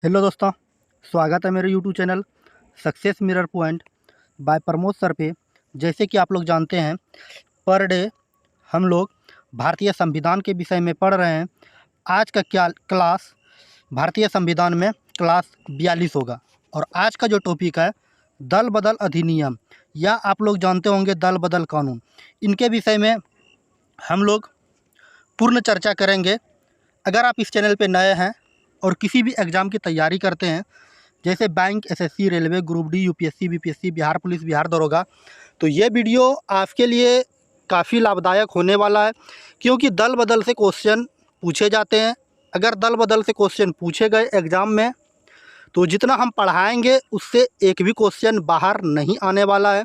Hello दोस्तों, स्वागत है मेरे YouTube channel success mirror point by Pramod sir पे। जैसे कि आप लोग जानते हैं, पर डे हम लोग भारतीय संविधान के विषय में पढ़ रहे हैं। आज का क्या क्लास भारतीय संविधान में क्लास 42 होगा और आज का जो टॉपिक है दल बदल अधिनियम, या आप लोग जानते होंगे दल बदल कानून। इनके विषय में हम लोग पूर्ण चर्चा करेंगे। अगर आप इस चैनल पे नए हैं और किसी भी एग्ज़ाम की तैयारी करते हैं, जैसे bank, SSC, railway, group D, UPSC, BPSC, Bihar police, Bihar दरोगा, तो ये वीडियो आपके लिए काफ़ी लाभदायक होने वाला है, क्योंकि दल बदल से क्वेश्चन पूछे जाते हैं। अगर दल बदल से क्वेश्चन पूछे गए एग्ज़ाम में, तो जितना हम पढ़ाएंगे उससे एक भी क्वेश्चन बाहर नहीं आने वाला है,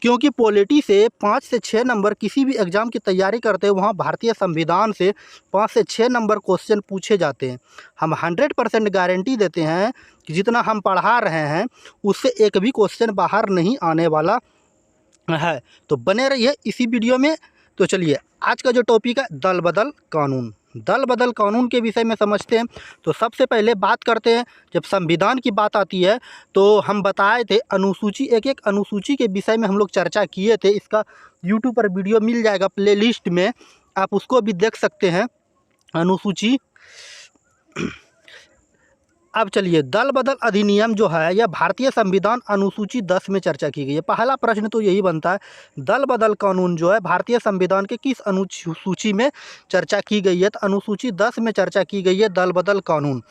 क्योंकि पॉलिटी से 5 से 6 नंबर किसी भी एग्ज़ाम की तैयारी करते हैं, वहाँ भारतीय संविधान से 5 से 6 नंबर क्वेश्चन पूछे जाते हैं। हम 100% गारंटी देते हैं कि जितना हम पढ़ा रहे हैं उससे एक भी क्वेश्चन बाहर नहीं आने वाला है। तो बने रहिए इसी वीडियो में। तो चलिए, आज का जो टॉपिक है दल बदल कानून। दल बदल कानून के विषय में समझते हैं। तो सबसे पहले बात करते हैं, जब संविधान की बात आती है तो हम बताए थे अनुसूची, एक एक अनुसूची के विषय में हम लोग चर्चा किए थे। इसका यूट्यूब पर वीडियो मिल जाएगा प्लेलिस्ट में, आप उसको भी देख सकते हैं, अनुसूची। अब चलिए, दल बदल अधिनियम जो है यह भारतीय संविधान अनुसूची 10 में चर्चा की गई है। पहला प्रश्न तो यही बनता है, दल बदल कानून जो है भारतीय संविधान के किस अनुसूची में चर्चा की गई है? तो अनुसूची 10 में चर्चा की गई है दल बदल कानून।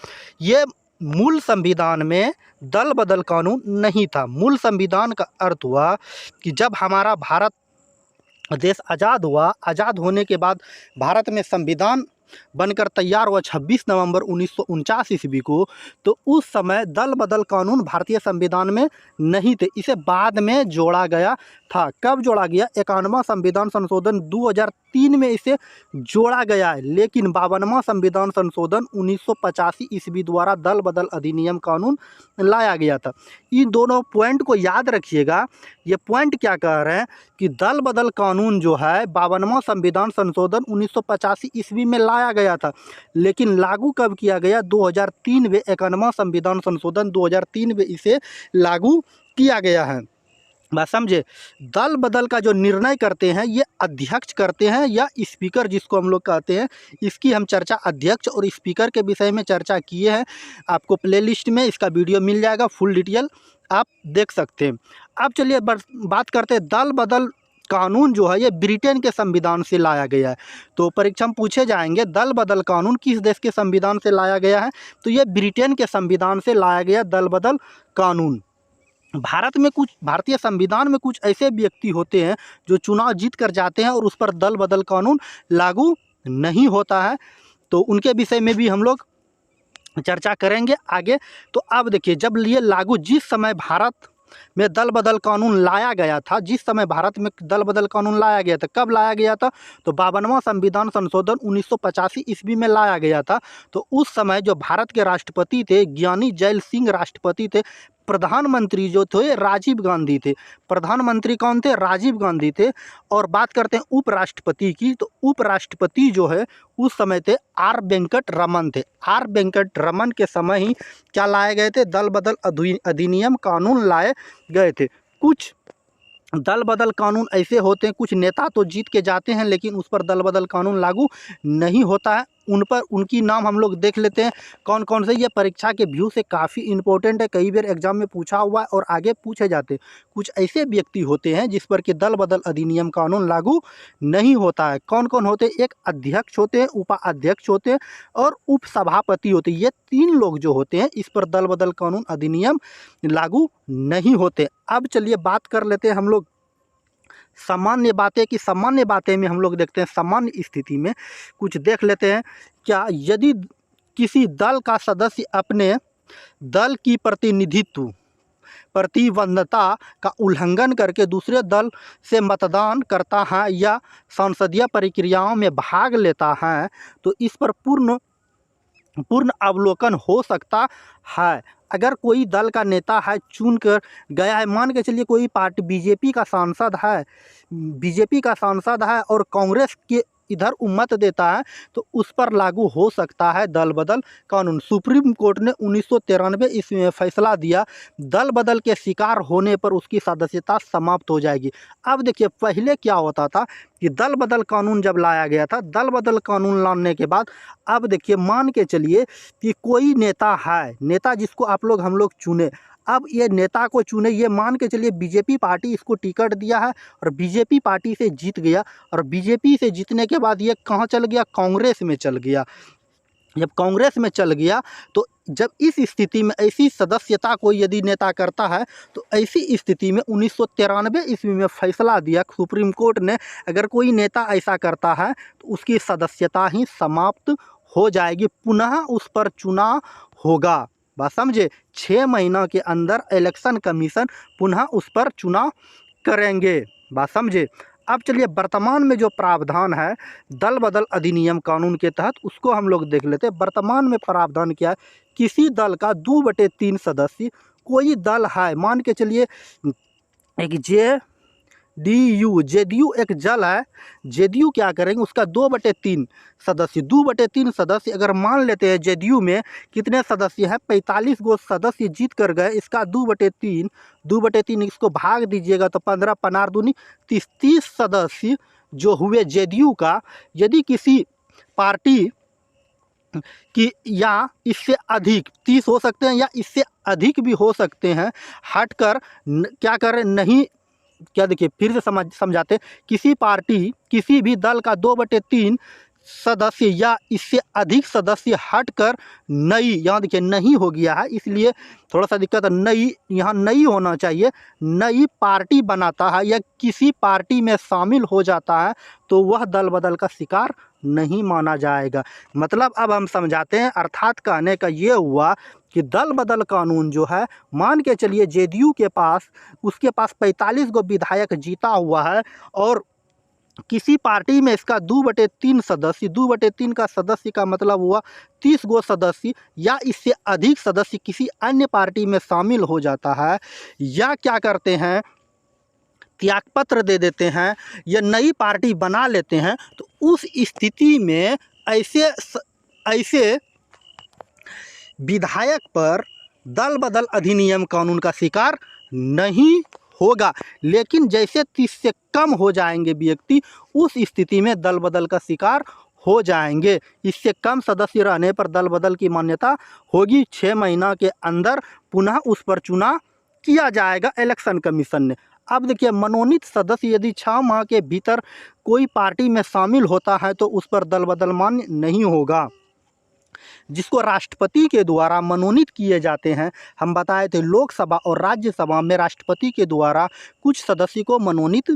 ये मूल संविधान में दल बदल कानून नहीं था। मूल संविधान का अर्थ हुआ कि जब हमारा भारत देश आज़ाद हुआ, आज़ाद होने के बाद भारत में संविधान बनकर तैयार हुआ 26 नवंबर 1949 ईस्वी को, तो उस समय दल बदल कानून भारतीय संविधान में नहीं थे। इसे बाद में जोड़ा गया था। कब जोड़ा गया? 51वां संविधान संशोधन 2003 में इसे जोड़ा गया है, लेकिन 52वां संविधान संशोधन 1985 ईस्वी द्वारा दल बदल अधिनियम कानून लाया गया था। इन दोनों पॉइंट को याद रखिएगा। ये पॉइंट क्या कह रहे हैं कि दल बदल कानून जो है 52वां संविधान संशोधन 1985 ईस्वी में लाया गया था, लेकिन लागू कब किया गया? 2003 में 51वां संविधान संशोधन 2003 में इसे लागू किया गया है। बात समझे? दल बदल का जो निर्णय करते हैं ये अध्यक्ष करते हैं, या स्पीकर जिसको हम लोग कहते हैं। इसकी हम चर्चा अध्यक्ष और स्पीकर के विषय में चर्चा किए हैं। आपको प्लेलिस्ट में इसका वीडियो मिल जाएगा, फुल डिटेल आप देख सकते हैं। अब चलिए बात करते हैं, दल बदल कानून जो है ये ब्रिटेन के संविधान से लाया गया है। तो परीक्षा में पूछे जाएंगे दल बदल कानून किस देश के संविधान से लाया गया है? तो ये ब्रिटेन के संविधान से लाया गया दल बदल कानून। भारतीय संविधान में कुछ ऐसे व्यक्ति होते हैं जो चुनाव जीत कर जाते हैं और उस पर दल बदल कानून लागू नहीं होता है, तो उनके विषय में भी हम लोग चर्चा करेंगे आगे। तो अब देखिए, जब ये लागू, जिस समय भारत में दल बदल कानून लाया गया था, जिस समय भारत में दल बदल कानून लाया गया था, कब लाया गया था? तो 52वां संविधान संशोधन 1985 ईस्वी में लाया गया था। तो उस समय जो भारत के राष्ट्रपति थे, ज्ञानी जैल सिंह राष्ट्रपति थे। प्रधानमंत्री जो थे राजीव गांधी थे। प्रधानमंत्री कौन थे? राजीव गांधी थे। और बात करते हैं उपराष्ट्रपति की, तो उपराष्ट्रपति जो है उस समय थे आर वेंकट रमन थे। आर वेंकट रमन के समय ही क्या लाए गए थे? दल बदल अधिनियम कानून लाए गए थे। कुछ दल बदल कानून ऐसे होते हैं, कुछ नेता तो जीत के जाते हैं लेकिन उस पर दल बदल कानून लागू नहीं होता है। उन पर उनकी नाम हम लोग देख लेते हैं कौन कौन से। ये परीक्षा के व्यू से काफ़ी इंपॉर्टेंट है, कई बार एग्जाम में पूछा हुआ है और आगे पूछे जाते हैं। कुछ ऐसे व्यक्ति होते हैं जिस पर कि दल बदल अधिनियम कानून लागू नहीं होता है। कौन कौन होते हैं? एक अध्यक्ष होते हैं, उपाध्यक्ष होते हैं और उपसभापति होते हैं। ये 3 लोग जो होते हैं इस पर दल बदल कानून अधिनियम लागू नहीं होते। अब चलिए बात कर लेते हैं हम लोग सामान्य बातें की। सामान्य बातें में हम लोग देखते हैं, सामान्य स्थिति में कुछ देख लेते हैं। क्या यदि किसी दल का सदस्य अपने दल की प्रतिबद्धता का उल्लंघन करके दूसरे दल से मतदान करता है या संसदीय प्रक्रियाओं में भाग लेता है, तो इस पर पूर्ण अवलोकन हो सकता है। अगर कोई दल का नेता है, चुन कर गया है, मान के चलिए कोई पार्टी बीजेपी का सांसद है और कांग्रेस के इधर उम्मत देता है तो उस पर लागू हो सकता है दल बदल कानून। सुप्रीम कोर्ट ने 1993 ईस्वी में फैसला दिया, दल बदल के शिकार होने पर उसकी सदस्यता समाप्त हो जाएगी। अब देखिए पहले क्या होता था कि दल बदल कानून जब लाया गया था, दल बदल कानून लाने के बाद अब देखिए मान के चलिए कि कोई नेता है, नेता जिसको आप लोग हम लोग चुने, अब ये नेता को चुने, ये मान के चलिए बीजेपी पार्टी इसको टिकट दिया है और बीजेपी पार्टी से जीत गया, और बीजेपी से जीतने के बाद ये कहाँ चल गया, कांग्रेस में चल गया। जब कांग्रेस में चल गया तो जब इस स्थिति में ऐसी सदस्यता कोई यदि नेता करता है तो ऐसी स्थिति में 1993 ईस्वी में फैसला दिया सुप्रीम कोर्ट ने, अगर कोई नेता ऐसा करता है तो उसकी सदस्यता ही समाप्त हो जाएगी, पुनः उस पर चुनाव होगा। बात समझे, 6 महीना के अंदर इलेक्शन कमीशन पुनः उस पर चुनाव करेंगे। बात समझे। अब चलिए वर्तमान में जो प्रावधान है दल बदल अधिनियम कानून के तहत, उसको हम लोग देख लेते हैं। वर्तमान में प्रावधान क्या है, किसी दल का 2/3 सदस्य, कोई दल है, मान के चलिए एक जेडीयू एक जल है, जेडीयू क्या करेंगे, उसका 2/3 सदस्य, 2/3 सदस्य अगर मान लेते हैं जेडीयू में कितने सदस्य हैं, 45 गो सदस्य जीत कर गए, इसका 2/3 इसको भाग दीजिएगा तो 15 15 दूनी 30 सदस्य जो हुए जेडीयू का, यदि किसी पार्टी कि या इससे अधिक 30 हो सकते हैं या इससे अधिक भी हो सकते हैं, हटकर क्या करें, नहीं क्या, देखिए फिर से समझाते, किसी पार्टी किसी भी दल का 2/3 सदस्य या इससे अधिक सदस्य हटकर नई, यहाँ देखिए नहीं हो गया है इसलिए थोड़ा सा दिक्कत है, नई यहाँ नई होना चाहिए, नई पार्टी बनाता है या किसी पार्टी में शामिल हो जाता है तो वह दल बदल का शिकार नहीं माना जाएगा। मतलब अब हम समझाते हैं, अर्थात कहने का ये हुआ कि दल बदल कानून जो है, मान के चलिए जेडीयू के पास, उसके पास 45 गो विधायक जीता हुआ है और किसी पार्टी में इसका 2/3 सदस्य, 2/3 का सदस्य का मतलब हुआ 30 गो सदस्य या इससे अधिक सदस्य किसी अन्य पार्टी में शामिल हो जाता है, या क्या करते हैं त्यागपत्र दे देते हैं या नई पार्टी बना लेते हैं, तो उस स्थिति में ऐसे विधायक पर दल बदल अधिनियम कानून का शिकार नहीं होगा। लेकिन जैसे 30 से कम हो जाएंगे व्यक्ति, उस स्थिति में दल बदल का शिकार हो जाएंगे। इससे कम सदस्य रहने पर दल बदल की मान्यता होगी, 6 महीना के अंदर पुनः उस पर चुनाव किया जाएगा इलेक्शन कमीशन ने। अब देखिए मनोनीत सदस्य यदि 6 माह के भीतर कोई पार्टी में शामिल होता है तो उस पर दल बदल मान्य नहीं होगा। जिसको राष्ट्रपति के द्वारा मनोनीत किए जाते हैं, हम बताए थे लोकसभा और राज्यसभा में राष्ट्रपति के द्वारा कुछ सदस्य को मनोनीत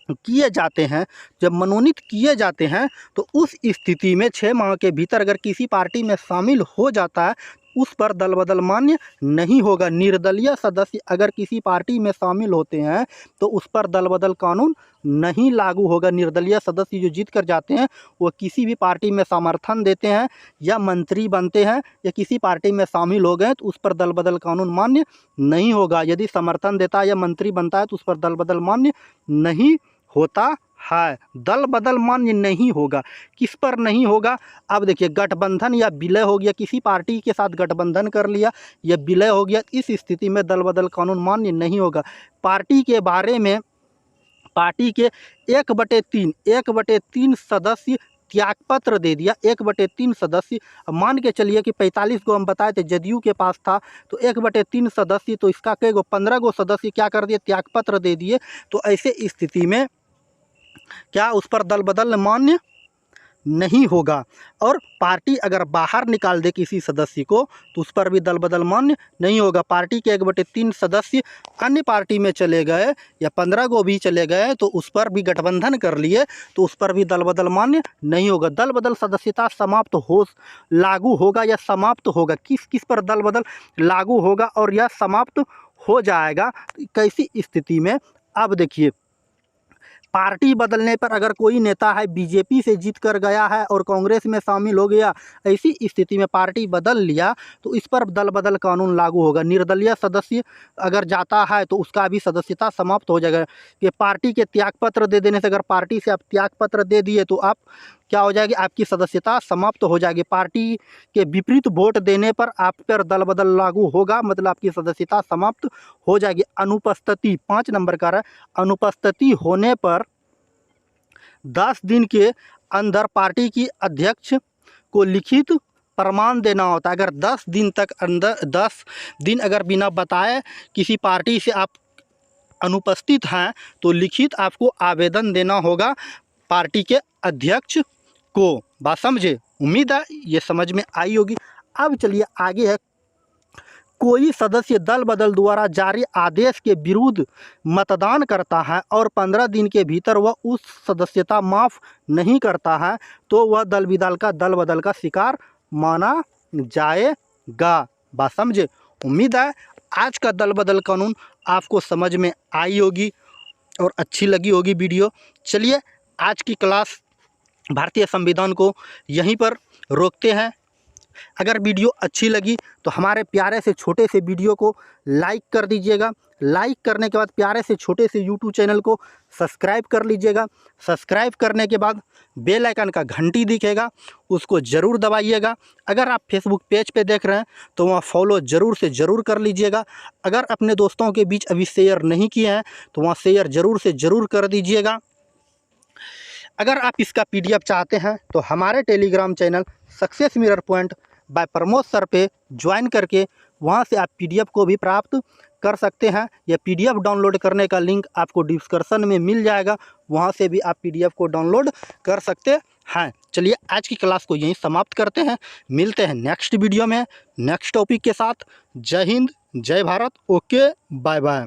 किए जाते हैं। जब मनोनीत किए जाते हैं तो उस स्थिति में 6 माह के भीतर अगर किसी पार्टी में शामिल हो जाता है उस पर दल बदल मान्य नहीं होगा। निर्दलीय सदस्य अगर किसी पार्टी में शामिल होते हैं तो उस पर दल बदल कानून नहीं लागू होगा। निर्दलीय सदस्य जो जीत कर जाते हैं वो किसी भी पार्टी में समर्थन देते हैं या मंत्री बनते हैं या किसी पार्टी में शामिल हो गए तो उस पर दल बदल कानून मान्य नहीं होगा। यदि समर्थन देता है या मंत्री बनता है तो उस पर दल बदल मान्य नहीं होता है। दल बदल मान्य नहीं होगा, किस पर नहीं होगा, अब देखिए गठबंधन या विलय हो गया, किसी पार्टी के साथ गठबंधन कर लिया या विलय हो गया, इस स्थिति में दल बदल कानून मान्य नहीं होगा। पार्टी के बारे में पार्टी के 1/3 सदस्य त्यागपत्र दे दिया, 1/3 सदस्य, मान के चलिए कि 45 को हम बताए थे जदयू के पास था तो 1/3 सदस्य, तो इसका कई गो 15 गो सदस्य क्या कर दिए, त्यागपत्र दे दिए। तो ऐसे स्थिति में क्या उस पर दल बदल मान्य नहीं होगा। और पार्टी अगर बाहर निकाल दे किसी सदस्य को तो उस पर भी दल बदल मान्य नहीं होगा। पार्टी के 1/3 सदस्य अन्य पार्टी में चले गए या 15 को भी चले गए तो उस पर भी गठबंधन कर लिए तो उस पर भी दल बदल मान्य नहीं होगा। दल बदल सदस्यता समाप्त हो लागू होगा या समाप्त होगा, किस किस पर दल बदल लागू होगा और यह समाप्त हो जाएगा, कैसी स्थिति में। अब देखिए पार्टी बदलने पर अगर कोई नेता है बीजेपी से जीत कर गया है और कांग्रेस में शामिल हो गया, ऐसी स्थिति में पार्टी बदल लिया तो इस पर दल बदल कानून लागू होगा। निर्दलीय सदस्य अगर जाता है तो उसका भी सदस्यता समाप्त हो जाएगा। कि पार्टी के त्यागपत्र दे देने से, अगर पार्टी से आप त्यागपत्र दे दिए तो आप क्या हो जाएगी, आपकी सदस्यता समाप्त हो जाएगी। पार्टी के विपरीत वोट देने पर आप पर दल बदल लागू होगा, मतलब आपकी सदस्यता समाप्त हो जाएगी। अनुपस्थिति 5 नंबर का है, अनुपस्थिति होने पर 10 दिन के अंदर पार्टी की अध्यक्ष को लिखित प्रमाण देना होता है। अगर 10 दिन तक अंदर 10 दिन अगर बिना बताए किसी पार्टी से आप अनुपस्थित हैं तो लिखित आपको आवेदन देना होगा पार्टी के अध्यक्ष को। बात समझे? उम्मीद है ये समझ में आई होगी। अब चलिए आगे है, कोई सदस्य दल बदल द्वारा जारी आदेश के विरुद्ध मतदान करता है और 15 दिन के भीतर वह उस सदस्यता माफ़ नहीं करता है तो वह दल बदल का शिकार माना जाएगा। बात समझे? उम्मीद है आज का दल बदल कानून आपको समझ में आई होगी और अच्छी लगी होगी वीडियो। चलिए आज की क्लास भारतीय संविधान को यहीं पर रोकते हैं। अगर वीडियो अच्छी लगी तो हमारे प्यारे से छोटे से वीडियो को लाइक कर दीजिएगा। लाइक करने के बाद प्यारे से छोटे से यूट्यूब चैनल को सब्सक्राइब कर लीजिएगा। सब्सक्राइब करने के बाद बेल आइकन का घंटी दिखेगा, उसको ज़रूर दबाइएगा। अगर आप फेसबुक पेज पे देख रहे हैं तो वहाँ फॉलो ज़रूर से ज़रूर कर लीजिएगा। अगर अपने दोस्तों के बीच अभी शेयर नहीं किए हैं तो वहाँ शेयर ज़रूर से ज़रूर कर दीजिएगा। अगर आप इसका PDF चाहते हैं तो हमारे Telegram channel success mirror point by Pramod sir पे ज्वाइन करके वहां से आप PDF को भी प्राप्त कर सकते हैं। यह PDF डाउनलोड करने का लिंक आपको डिस्क्रिप्शन में मिल जाएगा, वहां से भी आप PDF को डाउनलोड कर सकते हैं। चलिए आज की क्लास को यहीं समाप्त करते हैं। मिलते हैं नेक्स्ट वीडियो में नेक्स्ट टॉपिक के साथ। जय हिंद, जय भारत। Okay, bye bye.